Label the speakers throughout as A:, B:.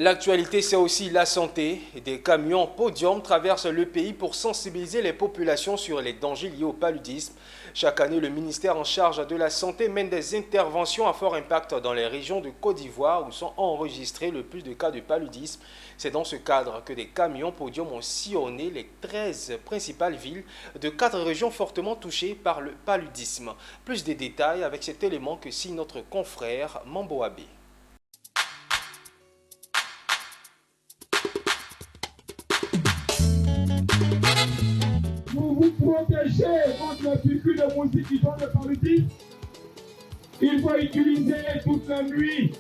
A: L'actualité, c'est aussi la santé. Des camions podium traversent le pays pour sensibiliser les populations sur les dangers liés au paludisme. Chaque année, le ministère en charge de la santé mène des interventions à fort impact dans les régions de Côte d'Ivoire où sont enregistrés le plus de cas de paludisme. C'est dans ce cadre que des camions podium ont sillonné les 13 principales villes de 4 régions fortement touchées par le paludisme. Plus de détails avec cet élément que signe notre confrère Mambo Abbé.
B: Pour vous protéger contre les piqûres de moustiques qui sont de paludisme, il faut utiliser toute la nuit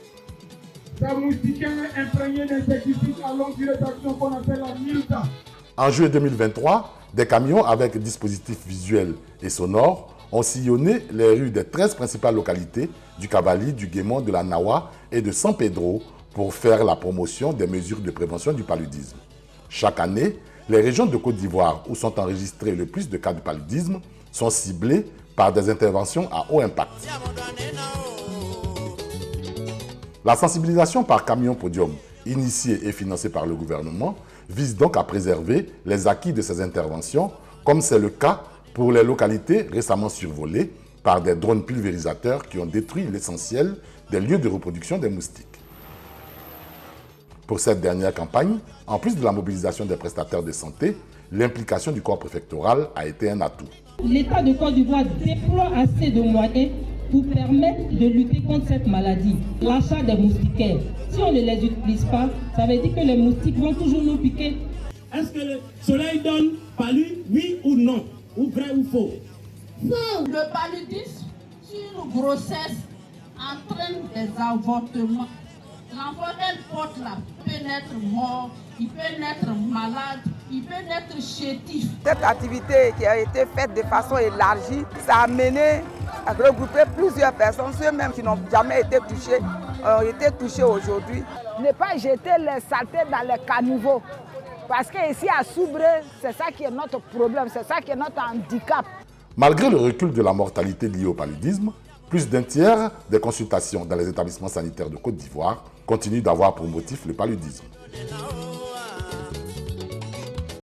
B: la moustiquaire imprégnée d'insecticides à longue durée d'action qu'on appelle la Milta.
C: En juillet 2023, des camions avec dispositifs visuels et sonores ont sillonné les rues des 13 principales localités du Cavali, du Guémon, de la Nawa et de San Pedro pour faire la promotion des mesures de prévention du paludisme. Chaque année, les régions de Côte d'Ivoire où sont enregistrés le plus de cas de paludisme sont ciblées par des interventions à haut impact. La sensibilisation par camion podium, initiée et financée par le gouvernement, vise donc à préserver les acquis de ces interventions, comme c'est le cas pour les localités récemment survolées par des drones pulvérisateurs qui ont détruit l'essentiel des lieux de reproduction des moustiques. Pour cette dernière campagne, en plus de la mobilisation des prestataires de santé, l'implication du corps préfectoral a été un atout.
D: L'État de Côte d'Ivoire déploie assez de moyens pour permettre de lutter contre cette maladie. L'achat des moustiquaires, si on ne les utilise pas, ça veut dire que les moustiques vont toujours nous piquer.
E: Est-ce que le soleil donne palu, oui ou non? Ou vrai ou faux?
F: Faux. Le paludisme, sur une grossesse, entraîne des avortements. L'enfant qu'elle porte là peut naître mort, il peut naître malade, il peut naître chétif.
G: Cette activité qui a été faite de façon élargie, ça a mené à regrouper plusieurs personnes, ceux-mêmes qui n'ont jamais été touchés, ont été touchés aujourd'hui.
H: Ne pas jeter les saletés dans les caniveaux. Parce qu'ici à Soubré, c'est ça qui est notre problème, c'est ça qui est notre handicap.
C: Malgré le recul de la mortalité liée au paludisme, plus d'un tiers des consultations dans les établissements sanitaires de Côte d'Ivoire continuent d'avoir pour motif le paludisme.